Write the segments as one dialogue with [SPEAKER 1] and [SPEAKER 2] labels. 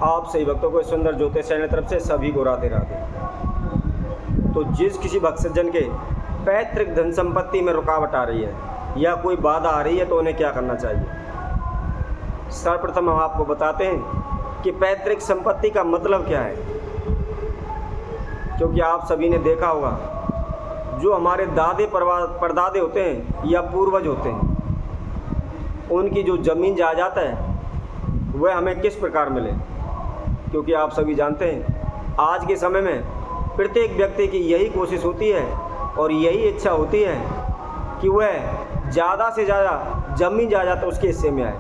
[SPEAKER 1] आप सही भक्तों को सुंदर ज्योतिष चैनल तरफ से सभी को राधे राधे। तो जिस किसी भक्त सज्जन के पैतृक धन संपत्ति में रुकावट आ रही है या कोई बाधा आ रही है तो उन्हें क्या करना चाहिए। सर्वप्रथम हम आपको बताते हैं कि पैतृक संपत्ति का मतलब क्या है, क्योंकि आप सभी ने देखा होगा जो हमारे दादे परदादे होते हैं या पूर्वज होते हैं, उनकी जो ज़मीन जायदाद है वह हमें किस प्रकार मिले। क्योंकि आप सभी जानते हैं आज के समय में प्रत्येक व्यक्ति की यही कोशिश होती है और यही इच्छा होती है कि वह ज़्यादा से ज़्यादा ज़मीन जायदाद उसके हिस्से में आए।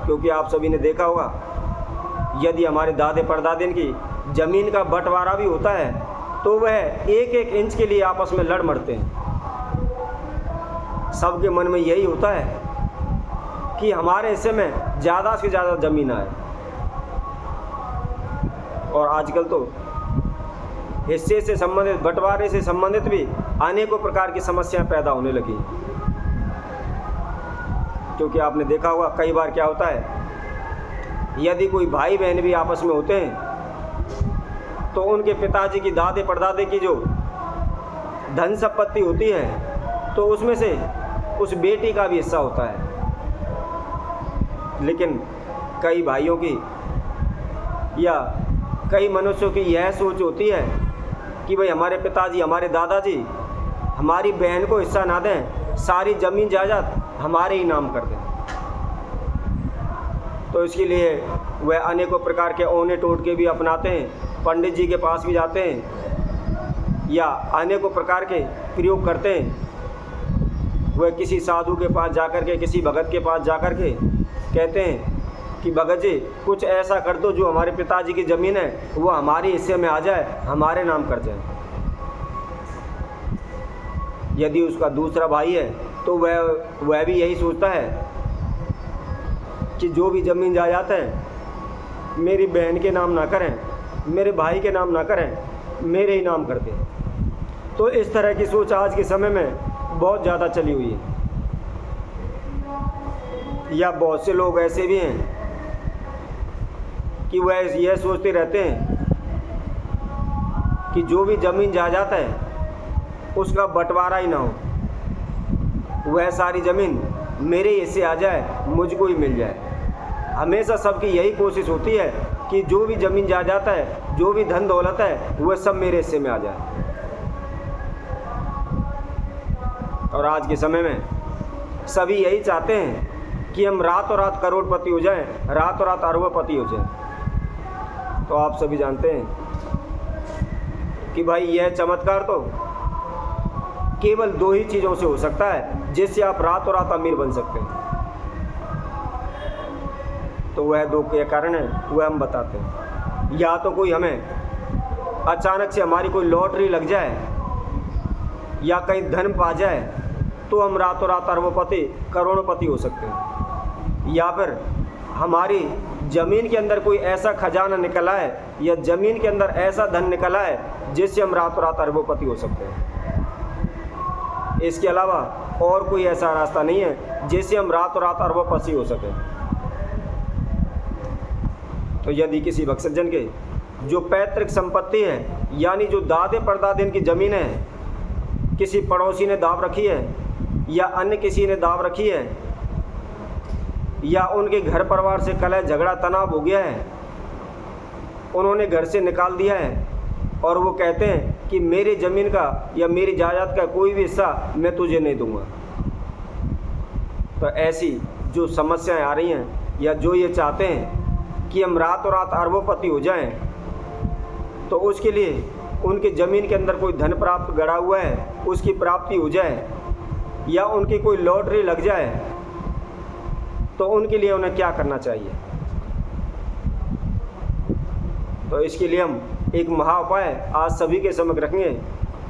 [SPEAKER 1] क्योंकि आप सभी ने देखा होगा यदि हमारे दादे परदादे की ज़मीन का बंटवारा भी होता है तो वह एक एक इंच के लिए आपस में लड़ मरते हैं। सबके मन में यही होता है कि हमारे हिस्से में ज़्यादा से ज़्यादा ज़मीन आए। और आजकल तो हिस्से से संबंधित, बंटवारे से संबंधित भी अनेकों प्रकार की समस्याएं पैदा होने लगी। क्योंकि आपने देखा होगा कई बार क्या होता है, यदि कोई भाई बहन भी आपस में होते हैं तो उनके पिताजी की दादे परदादे की जो धन संपत्ति होती है तो उसमें से उस बेटी का भी हिस्सा होता है। लेकिन कई भाइयों की या कई मनुष्यों की यह सोच होती है कि भाई हमारे पिताजी, हमारे दादाजी हमारी बहन को हिस्सा ना दें, सारी ज़मीन जायदाद हमारे ही नाम कर दें। तो इसके लिए वह अनेकों प्रकार के औने टोटके भी अपनाते हैं, पंडित जी के पास भी जाते हैं या अनेकों प्रकार के प्रयोग करते हैं। वह किसी साधु के पास जाकर के, किसी भगत के पास जाकर के कहते हैं कि भगत जी कुछ ऐसा कर दो जो हमारे पिताजी की ज़मीन है वो हमारे हिस्से में आ जाए, हमारे नाम कर जाए। यदि उसका दूसरा भाई है तो वह भी यही सोचता है कि जो भी ज़मीन जायदाद है मेरी बहन के नाम ना करें, मेरे भाई के नाम ना करें, मेरे ही नाम कर दें। तो इस तरह की सोच आज के समय में बहुत ज़्यादा चली हुई है। या बहुत से लोग ऐसे भी हैं कि वह यह सोचते रहते हैं कि जो भी ज़मीन जायदाद है उसका बंटवारा ही ना हो, वह सारी ज़मीन मेरे हिस्से आ जाए, मुझको ही मिल जाए। हमेशा सबकी यही कोशिश होती है कि जो भी ज़मीन जायदाद है, जो भी धन दौलत है वह सब मेरे हिस्से में आ जाए। और आज के समय में सभी यही चाहते हैं कि हम रातों रात करोड़पति हो जाएं, रातों रात अरबपति हो जाएं। तो आप सभी जानते हैं कि भाई यह चमत्कार तो केवल दो ही चीज़ों से हो सकता है जिससे आप रातों रात अमीर बन सकते हैं। तो वह दो के कारण है, वह हम बताते हैं। या तो कोई हमें अचानक से हमारी कोई लॉटरी लग जाए या कहीं धन पा जाए तो हम रातों रात अरबपति, करोड़पति हो सकते हैं। या फिर हमारी ज़मीन के अंदर कोई ऐसा खजाना निकल आए या ज़मीन के अंदर ऐसा धन निकल आए जिससे हम रातों रात अरबपति हो सकते हैं। इसके अलावा और कोई ऐसा रास्ता नहीं है जिससे हम रातों रात अरबपति हो सकें। तो यदि किसी भक्त सज्जन के जो पैतृक संपत्ति है यानी जो दादे परदादे की ज़मीन है किसी पड़ोसी ने दाव रखी है या अन्य किसी ने दाव रखी है या उनके घर परिवार से कलह झगड़ा तनाव हो गया है, उन्होंने घर से निकाल दिया है और वो कहते हैं कि मेरी ज़मीन का या मेरी जायदाद का कोई भी हिस्सा मैं तुझे नहीं दूंगा। तो ऐसी जो समस्याएं आ रही हैं या जो ये चाहते हैं कि हम रातों रात अरबोपति हो जाएं, तो उसके लिए उनकी ज़मीन के अंदर कोई धन प्राप्त गड़ा हुआ है उसकी प्राप्ति हो जाए या उनकी कोई लॉटरी लग जाए, तो उनके लिए उन्हें क्या करना चाहिए। तो इसके लिए हम एक महा उपाय आज सभी के समक्ष रखेंगे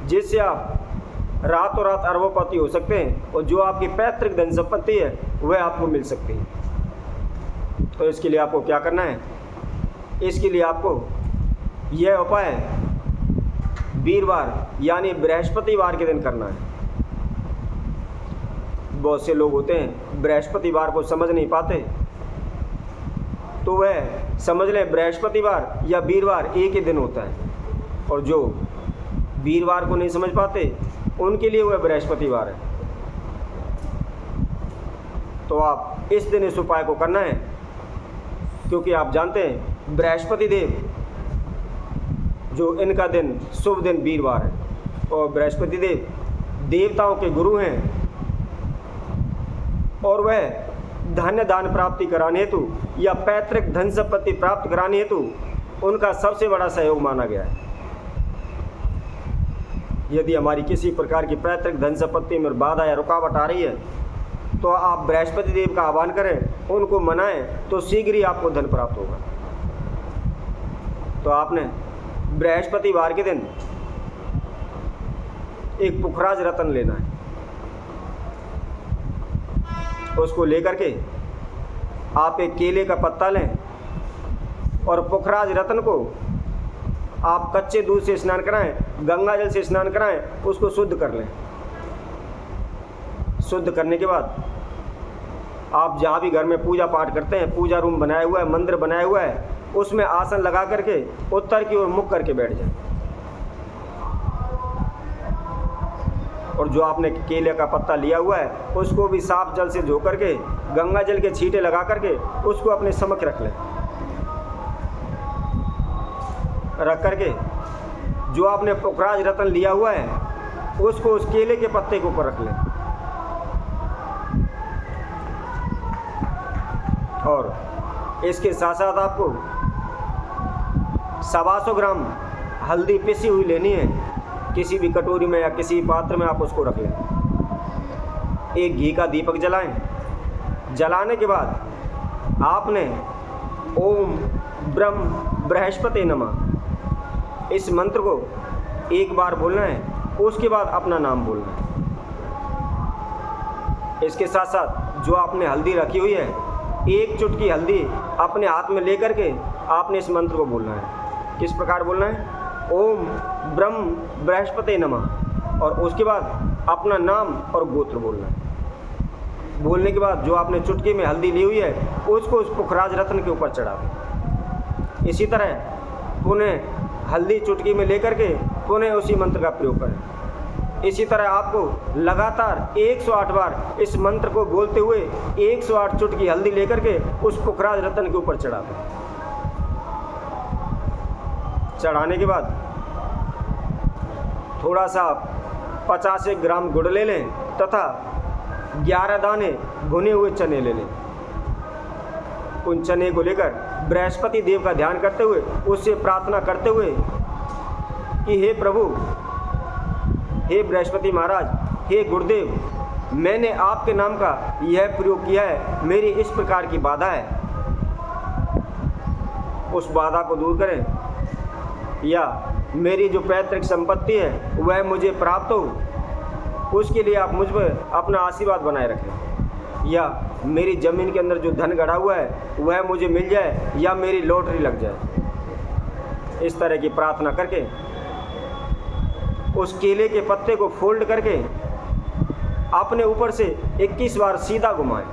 [SPEAKER 1] जिससे आप रातों रात अरबोपति हो सकते हैं और जो आपकी पैतृक धन संपत्ति है वह आपको मिल सकती है। तो इसके लिए आपको क्या करना है, इसके लिए आपको यह उपाय वीरवार यानी बृहस्पतिवार के दिन करना है। बहुत से लोग होते हैं बृहस्पतिवार को समझ नहीं पाते, तो वह समझ लें बृहस्पतिवार या वीरवार एक ही दिन होता है, और जो वीरवार को नहीं समझ पाते उनके लिए वह बृहस्पतिवार है। तो आप इस दिन इस उपाय को करना है, क्योंकि आप जानते हैं बृहस्पति देव जो इनका दिन शुभ दिन वीरवार है, और बृहस्पति देव देवताओं के गुरु हैं, और वह धन्य दान प्राप्ति कराने हेतु या पैतृक धन संपत्ति प्राप्त कराने हेतु उनका सबसे बड़ा सहयोग माना गया है। यदि हमारी किसी प्रकार की पैतृक धन संपत्ति में बाधा या रुकावट आ रही है तो आप बृहस्पति देव का आह्वान करें, उनको मनाएं, तो शीघ्र ही आपको धन प्राप्त होगा। तो आपने बृहस्पतिवार के दिन एक पुखराज रत्न लेना है, उसको लेकर के आप एक केले का पत्ता लें और पुखराज रत्न को आप कच्चे दूध से स्नान कराएं, गंगा जल से स्नान कराएं, उसको शुद्ध कर लें। शुद्ध करने के बाद आप जहाँ भी घर में पूजा पाठ करते हैं, पूजा रूम बनाया हुआ है, मंदिर बनाया हुआ है, उसमें आसन लगा करके उत्तर की ओर मुख करके बैठ जाएं। और जो आपने केले का पत्ता लिया हुआ है उसको भी साफ जल से धो करके गंगा जल के छींटे लगा करके उसको अपने समक्ष रख लें। रख करके जो आपने पुखराज रत्न लिया हुआ है उसको उस केले के पत्ते के ऊपर रख लें, और इसके साथ साथ आपको 125 ग्राम हल्दी पिसी हुई लेनी है। किसी भी कटोरी में या किसी पात्र में आप उसको रख लें। एक घी का दीपक जलाएं। जलाने के बाद आपने ओम ब्रह्म बृहस्पति नमः इस मंत्र को एक बार बोलना है, उसके बाद अपना नाम बोलना है। इसके साथ साथ जो आपने हल्दी रखी हुई है, एक चुटकी हल्दी अपने हाथ में लेकर के आपने इस मंत्र को बोलना है। किस प्रकार बोलना है? ओम ब्रह्म बृहस्पति नमः, और उसके बाद अपना नाम और गोत्र बोलना है। बोलने के बाद जो आपने चुटकी में हल्दी ली हुई है उसको उस पुखराज रत्न के ऊपर चढ़ा दें। इसी तरह पुनः हल्दी चुटकी में लेकर के पुनः उसी मंत्र का प्रयोग करें। इसी तरह आपको लगातार 108 बार इस मंत्र को बोलते हुए 108 चुटकी हल्दी लेकर के उस पुखराज रत्न के ऊपर चढ़ा दें। चढ़ाने के बाद थोड़ा सा 50 ग्राम गुड़ ले लें तथा 11 दाने भुने हुए चने ले लें। उन चने को लेकर बृहस्पति देव का ध्यान करते हुए उससे प्रार्थना करते हुए कि हे प्रभु, हे बृहस्पति महाराज, हे गुरुदेव, मैंने आपके नाम का यह प्रयोग किया है, मेरी इस प्रकार की बाधा है, उस बाधा को दूर करें, या मेरी जो पैतृक संपत्ति है वह मुझे प्राप्त हो, उसके लिए आप मुझ पर अपना आशीर्वाद बनाए रखें, या मेरी ज़मीन के अंदर जो धन गड़ा हुआ है वह मुझे मिल जाए, या मेरी लॉटरी लग जाए। इस तरह की प्रार्थना करके उस केले के पत्ते को फोल्ड करके अपने ऊपर से 21 बार सीधा घुमाएं।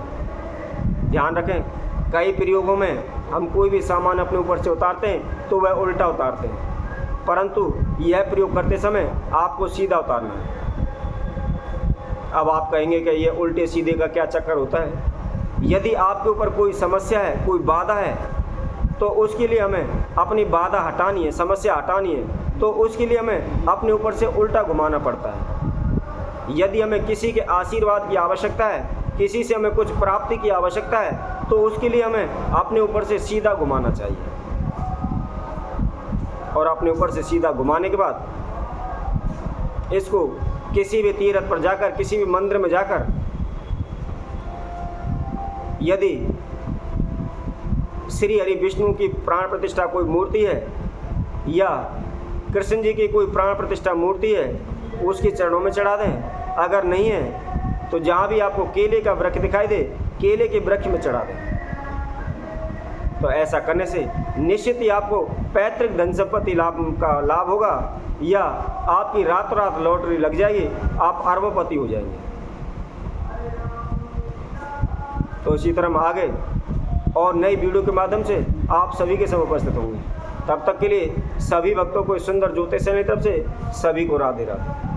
[SPEAKER 1] ध्यान रखें, कई प्रयोगों में हम कोई भी सामान अपने ऊपर से उतारते हैं तो वह उल्टा उतारते हैं, परंतु यह प्रयोग करते समय आपको सीधा उतारना है। अब आप कहेंगे कि ये उल्टे सीधे का क्या चक्कर होता है? यदि आपके ऊपर कोई समस्या है, कोई बाधा है, तो उसके लिए हमें अपनी बाधा हटानी है, समस्या हटानी है, तो उसके लिए हमें अपने ऊपर से उल्टा घुमाना पड़ता है। यदि हमें किसी के आशीर्वाद की आवश्यकता है, किसी से हमें कुछ प्राप्ति की आवश्यकता है, तो उसके लिए हमें अपने ऊपर से सीधा घुमाना चाहिए, और अपने ऊपर से सीधा घुमाने के बाद इसको किसी भी तीर्थ पर जाकर, किसी भी मंदिर में जाकर, यदि श्री हरि विष्णु की प्राण प्रतिष्ठा कोई मूर्ति है या कृष्ण जी की कोई प्राण प्रतिष्ठा मूर्ति है, उसके चरणों में चढ़ा दें। अगर नहीं है तो जहाँ भी आपको केले का वृक्ष दिखाई दे, केले के वृक्ष में चढ़ा दें। तो ऐसा करने से निश्चित ही आपको पैतृक धन संपत्ति का लाभ होगा, या आपकी रातों रात लॉटरी लग जाएगी, आप अरबोपति हो जाएंगे। तो इसी तरह हम आगे और नई वीडियो के माध्यम से आप सभी के समय उपस्थित होंगे। तब तक के लिए सभी भक्तों को इस सुंदर ज्योतिष चैनल की तरफ से सभी को राधे राधे।